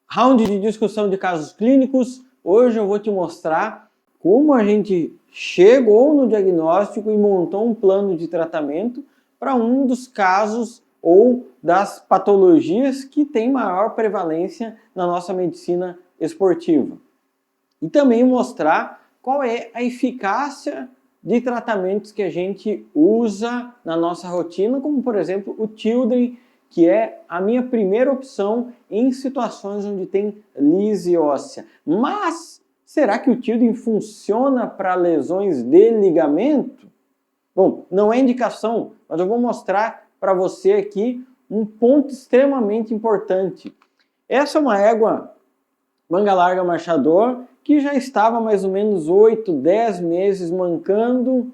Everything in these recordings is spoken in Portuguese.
Round de discussão de casos clínicos. Hoje eu vou te mostrar como a gente chegou no diagnóstico e montou um plano de tratamento para um dos casos ou das patologias que tem maior prevalência na nossa medicina esportiva. E também mostrar qual é a eficácia de tratamentos que a gente usa na nossa rotina, como por exemplo o Children, que é a minha primeira opção em situações onde tem lise óssea. Mas será que o Children funciona para lesões de ligamento? Bom, não é indicação, mas eu vou mostrar para você aqui um ponto extremamente importante. Essa é uma égua manga larga marchador que já estava mais ou menos 8, 10 meses mancando.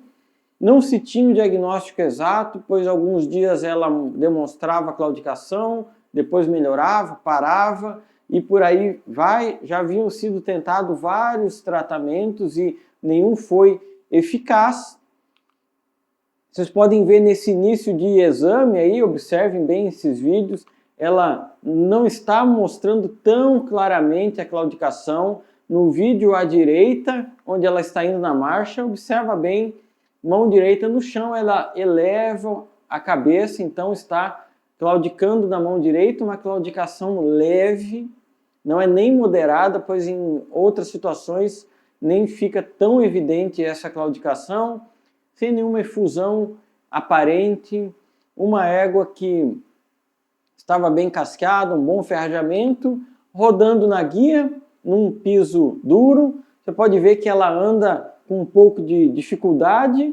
Não se tinha o diagnóstico exato, pois alguns dias ela demonstrava claudicação, depois melhorava, parava e por aí vai. Já haviam sido tentados vários tratamentos e nenhum foi eficaz. Vocês podem ver nesse início de exame aí, observem bem esses vídeos, ela não está mostrando tão claramente a claudicação. No vídeo à direita, onde ela está indo na marcha, observa bem, mão direita no chão, ela eleva a cabeça, então está claudicando na mão direita, uma claudicação leve, não é nem moderada, pois em outras situações nem fica tão evidente essa claudicação, sem nenhuma efusão aparente, uma égua que estava bem cascada, um bom ferrajamento, rodando na guia, num piso duro. Você pode ver que ela anda com um pouco de dificuldade,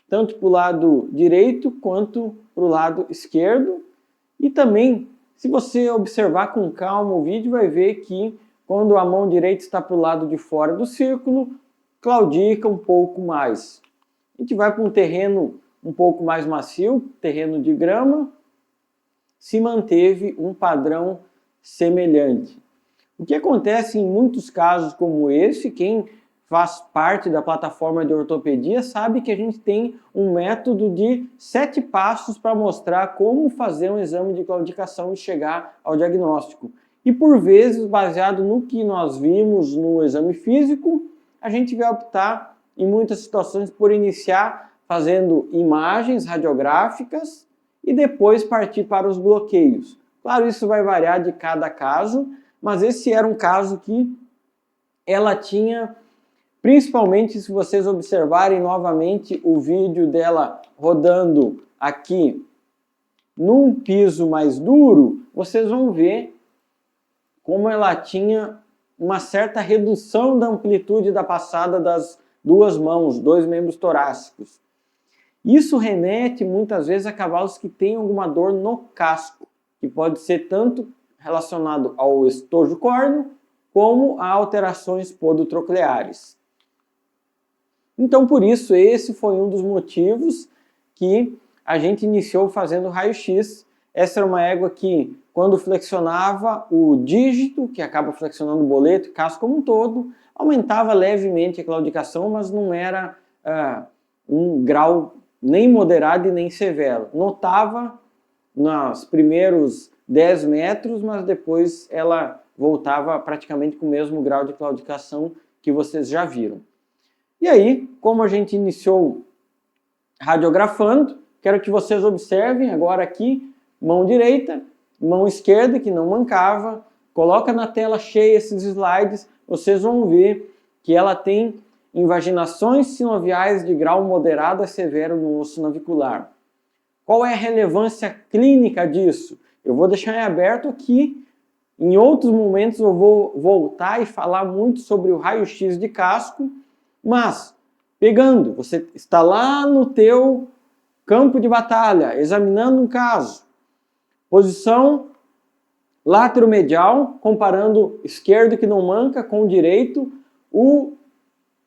tanto para o lado direito quanto para o lado esquerdo. E também, se você observar com calma o vídeo, vai ver que quando a mão direita está para o lado de fora do círculo, claudica um pouco mais. A gente vai para um terreno um pouco mais macio, terreno de grama, se manteve um padrão semelhante. O que acontece em muitos casos como esse, quem faz parte da plataforma de ortopedia sabe que a gente tem um método de 7 passos para mostrar como fazer um exame de claudicação e chegar ao diagnóstico. E por vezes, baseado no que nós vimos no exame físico, a gente vai optar em muitas situações por iniciar fazendo imagens radiográficas e depois partir para os bloqueios. Claro, isso vai variar de cada caso, mas esse era um caso que ela tinha, principalmente se vocês observarem novamente o vídeo dela rodando aqui num piso mais duro, vocês vão ver como ela tinha uma certa redução da amplitude da passada das duas mãos, dois membros torácicos. Isso remete muitas vezes a cavalos que têm alguma dor no casco, que pode ser tanto relacionado ao estojo córneo, como a alterações podotrocleares. Então, por isso, esse foi um dos motivos que a gente iniciou fazendo raio-x. Essa era uma égua que, quando flexionava o dígito, que acaba flexionando o boleto e casco como um todo, aumentava levemente a claudicação, mas não era um grau nem moderado e nem severo. Notava nos primeiros 10 metros, mas depois ela voltava praticamente com o mesmo grau de claudicação que vocês já viram. E aí, como a gente iniciou radiografando, quero que vocês observem agora aqui, mão direita, mão esquerda, que não mancava, coloca na tela cheia esses slides, vocês vão ver que ela tem invaginações sinoviais de grau moderado a severo no osso navicular. Qual é a relevância clínica disso? Eu vou deixar em aberto aqui. Em outros momentos eu vou voltar e falar muito sobre o raio-x de casco, mas pegando, você está lá no teu campo de batalha, examinando um caso, posição lateromedial, comparando esquerdo que não manca com o direito,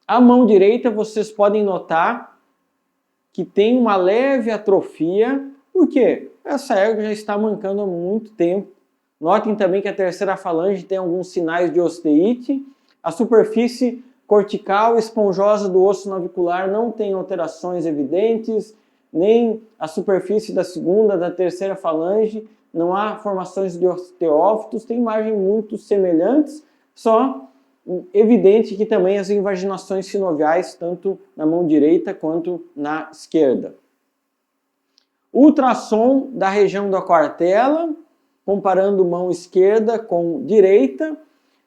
a mão direita vocês podem notar que tem uma leve atrofia. Por quê? Essa égua já está mancando há muito tempo. Notem também que a terceira falange tem alguns sinais de osteite. A superfície cortical esponjosa do osso navicular não tem alterações evidentes, nem a superfície da segunda, da terceira falange não há formações de osteófitos, tem imagens muito semelhantes, só evidente que também as invaginações sinoviais, tanto na mão direita quanto na esquerda. Ultrassom da região da quartela, comparando mão esquerda com direita,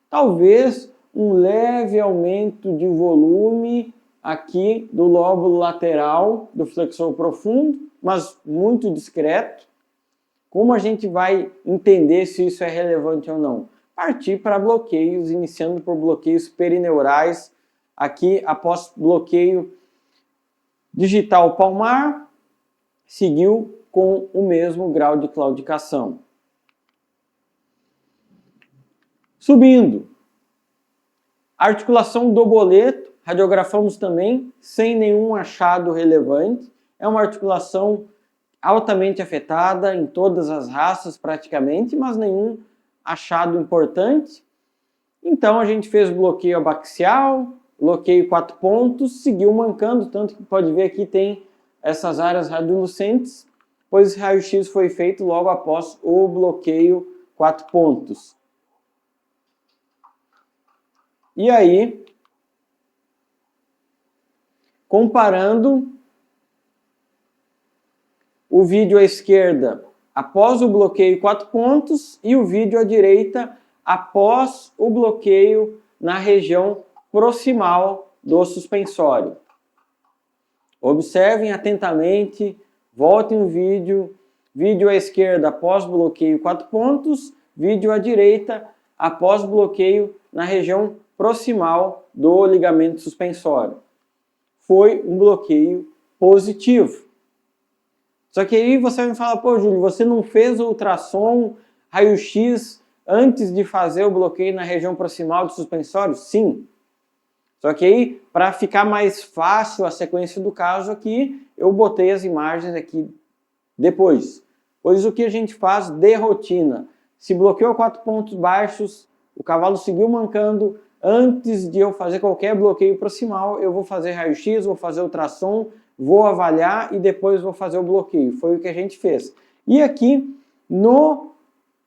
talvez um leve aumento de volume aqui do lóbulo lateral do flexor profundo, mas muito discreto. Como a gente vai entender se isso é relevante ou não? Partir para bloqueios, iniciando por bloqueios perineurais, aqui após bloqueio digital palmar, seguiu com o mesmo grau de claudicação. Subindo, articulação do boleto, radiografamos também, sem nenhum achado relevante. É uma articulação altamente afetada em todas as raças praticamente, mas nenhum achado importante. Então a gente fez bloqueio abaxial, bloqueio 4 pontos, seguiu mancando, tanto que pode ver aqui tem essas áreas radiolucentes, pois esse raio-x foi feito logo após o bloqueio 4 pontos. E aí, comparando o vídeo à esquerda após o bloqueio 4 pontos e o vídeo à direita após o bloqueio na região proximal do suspensório. Observem atentamente, voltem o vídeo à esquerda após bloqueio 4 pontos, vídeo à direita após bloqueio na região proximal do ligamento suspensório. Foi um bloqueio positivo. Só que aí você vai me falar, pô, Júlio, você não fez o ultrassom, raio-x antes de fazer o bloqueio na região proximal do suspensório? Sim. Só que aí, para ficar mais fácil a sequência do caso aqui, eu botei as imagens aqui depois. Pois o que a gente faz de rotina? Se bloqueou 4 pontos baixos, o cavalo seguiu mancando, antes de eu fazer qualquer bloqueio proximal, eu vou fazer raio-x, vou fazer ultrassom, vou avaliar e depois vou fazer o bloqueio. Foi o que a gente fez. E aqui, no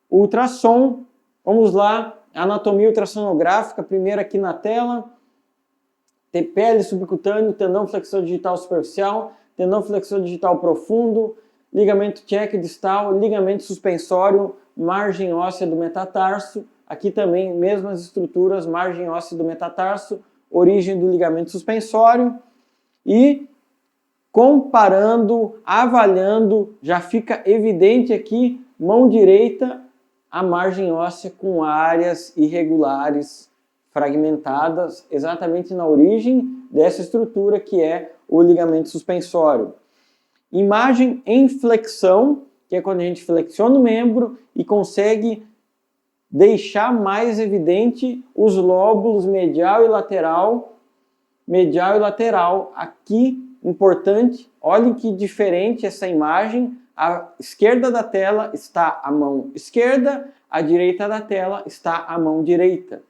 ultrassom, vamos lá, anatomia ultrassonográfica, primeiro aqui na tela, pele subcutâneo, tendão flexor digital superficial, tendão flexor digital profundo, ligamento tcheque distal, ligamento suspensório, margem óssea do metatarso, aqui também mesmas estruturas, margem óssea do metatarso, origem do ligamento suspensório e comparando, avaliando, já fica evidente aqui, mão direita, a margem óssea com áreas irregulares, fragmentadas, exatamente na origem dessa estrutura que é o ligamento suspensório. Imagem em flexão, que é quando a gente flexiona o membro e consegue deixar mais evidente os lóbulos medial e lateral. Medial e lateral, aqui, importante, olhem que diferente essa imagem. À esquerda da tela está a mão esquerda, à direita da tela está a mão direita.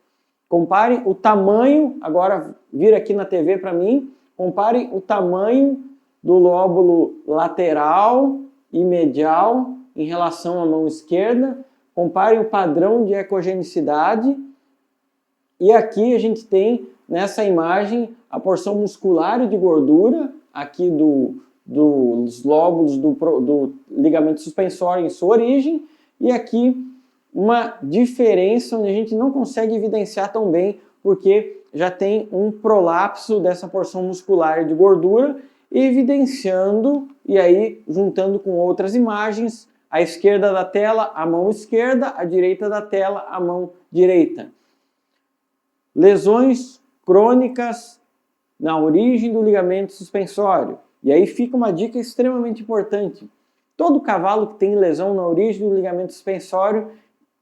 Compare o tamanho, agora vira aqui na TV para mim, compare o tamanho do lóbulo lateral e medial em relação à mão esquerda, compare o padrão de ecogenicidade e aqui a gente tem nessa imagem a porção muscular e de gordura aqui dos lóbulos do ligamento suspensório em sua origem e aqui uma diferença onde a gente não consegue evidenciar tão bem porque já tem um prolapso dessa porção muscular de gordura, evidenciando, e aí juntando com outras imagens, à esquerda da tela, a mão esquerda, à direita da tela, a mão direita. Lesões crônicas na origem do ligamento suspensório. E aí fica uma dica extremamente importante. Todo cavalo que tem lesão na origem do ligamento suspensório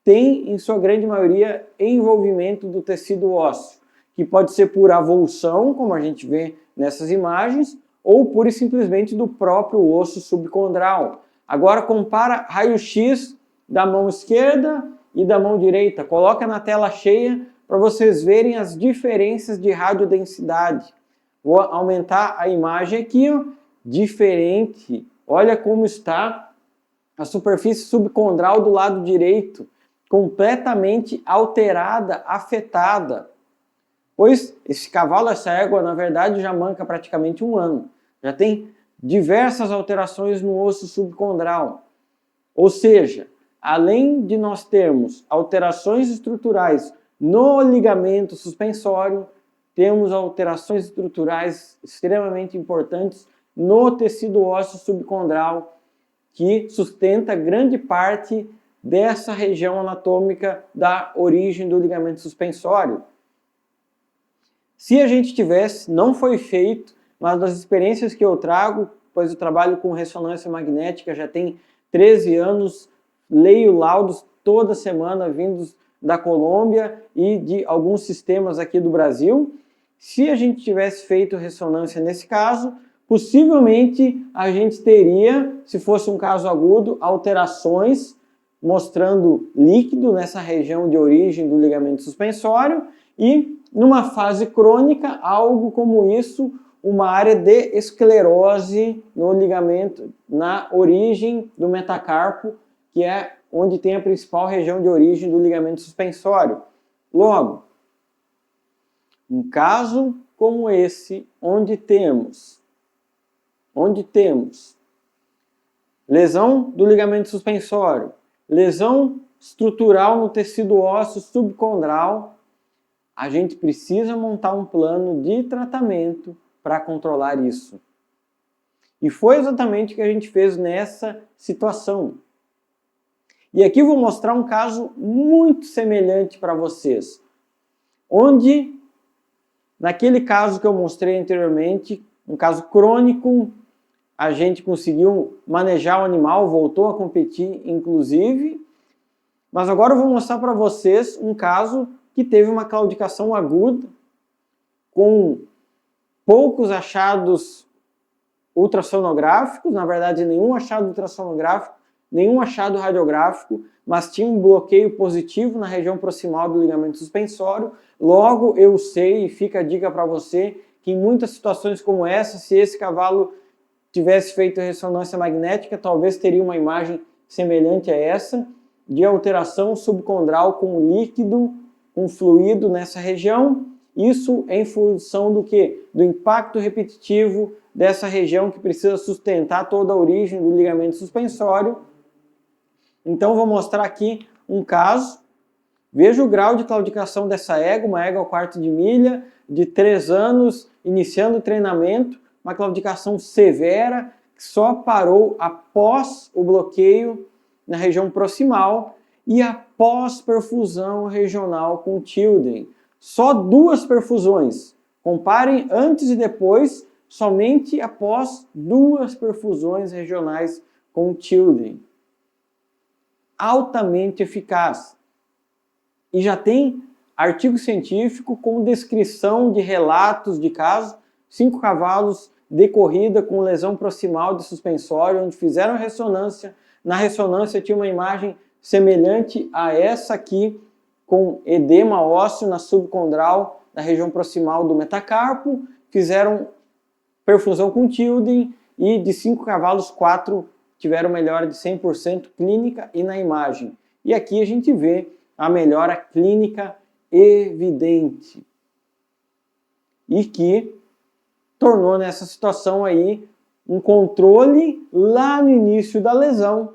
tem, em sua grande maioria, envolvimento do tecido ósseo, que pode ser por avulsão, como a gente vê nessas imagens, ou pura e simplesmente do próprio osso subcondral. Agora compara raio-x da mão esquerda e da mão direita. Coloca na tela cheia para vocês verem as diferenças de radiodensidade. Vou aumentar a imagem aqui, ó. Diferente. Olha como está a superfície subcondral do lado direito completamente alterada, afetada. Pois esse cavalo, essa égua, na verdade, já manca praticamente 1 ano. Já tem diversas alterações no osso subcondral. Ou seja, além de nós termos alterações estruturais no ligamento suspensório, temos alterações estruturais extremamente importantes no tecido ósseo subcondral, que sustenta grande parte dessa região anatômica da origem do ligamento suspensório. Se a gente tivesse, não foi feito, mas das experiências que eu trago, pois eu trabalho com ressonância magnética já tem 13 anos, leio laudos toda semana vindos da Colômbia e de alguns sistemas aqui do Brasil. Se a gente tivesse feito ressonância nesse caso, possivelmente a gente teria, se fosse um caso agudo, alterações mostrando líquido nessa região de origem do ligamento suspensório e, numa fase crônica, algo como isso, uma área de esclerose no ligamento, na origem do metacarpo, que é onde tem a principal região de origem do ligamento suspensório. Logo, um caso como esse, onde temos lesão do ligamento suspensório, lesão estrutural no tecido ósseo subcondral, a gente precisa montar um plano de tratamento para controlar isso. E foi exatamente o que a gente fez nessa situação. E aqui eu vou mostrar um caso muito semelhante para vocês, onde, naquele caso que eu mostrei anteriormente, um caso crônico, a gente conseguiu manejar o animal, voltou a competir, inclusive. Mas agora eu vou mostrar para vocês um caso que teve uma claudicação aguda, com poucos achados ultrassonográficos, na verdade nenhum achado ultrassonográfico, nenhum achado radiográfico, mas tinha um bloqueio positivo na região proximal do ligamento suspensório. Logo, eu sei, e fica a dica para você, que em muitas situações como essa, se esse cavalo tivesse feito ressonância magnética, talvez teria uma imagem semelhante a essa, de alteração subcondral com líquido, com fluido nessa região. Isso em função do quê? Do impacto repetitivo dessa região que precisa sustentar toda a origem do ligamento suspensório. Então, vou mostrar aqui um caso. Veja o grau de claudicação dessa égua, uma égua 1/4 de milha, de 3 anos, iniciando o treinamento, uma claudicação severa, que só parou após o bloqueio na região proximal e após perfusão regional com Tilden. Só 2 perfusões. Comparem antes e depois, somente após 2 perfusões regionais com Tilden. Altamente eficaz. E já tem artigo científico com descrição de relatos de casos, 5 cavalos de corrida com lesão proximal de suspensório, onde fizeram ressonância. Na ressonância tinha uma imagem semelhante a essa aqui, com edema ósseo na subcondral, na região proximal do metacarpo. Fizeram perfusão com Tilden e de 5 cavalos, 4 tiveram melhora de 100% clínica e na imagem. E aqui a gente vê a melhora clínica evidente. E que tornou nessa situação aí um controle lá no início da lesão,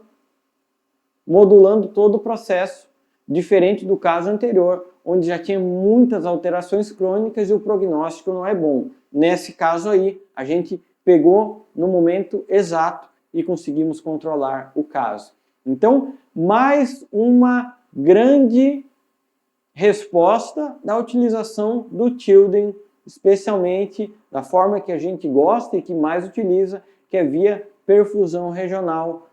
modulando todo o processo, diferente do caso anterior, onde já tinha muitas alterações crônicas e o prognóstico não é bom. Nesse caso aí, a gente pegou no momento exato e conseguimos controlar o caso. Então, mais uma grande resposta da utilização do Tilden, especialmente da forma que a gente gosta e que mais utiliza, que é via perfusão regional.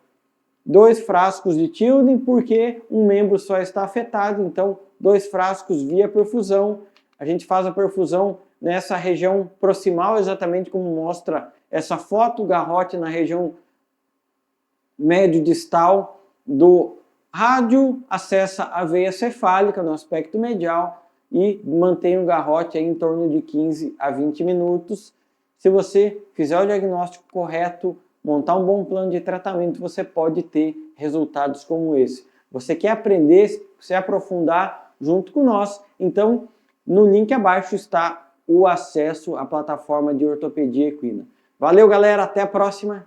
2 frascos de Tilden, porque um membro só está afetado, então 2 frascos via perfusão. A gente faz a perfusão nessa região proximal, exatamente como mostra essa foto, o garrote na região médio-distal do rádio, acessa a veia cefálica no aspecto medial e mantém o garrote aí em torno de 15 a 20 minutos. Se você fizer o diagnóstico correto, montar um bom plano de tratamento, você pode ter resultados como esse. Você quer aprender, se aprofundar junto com nós? Então, no link abaixo está o acesso à plataforma de ortopedia equina. Valeu, galera, até a próxima!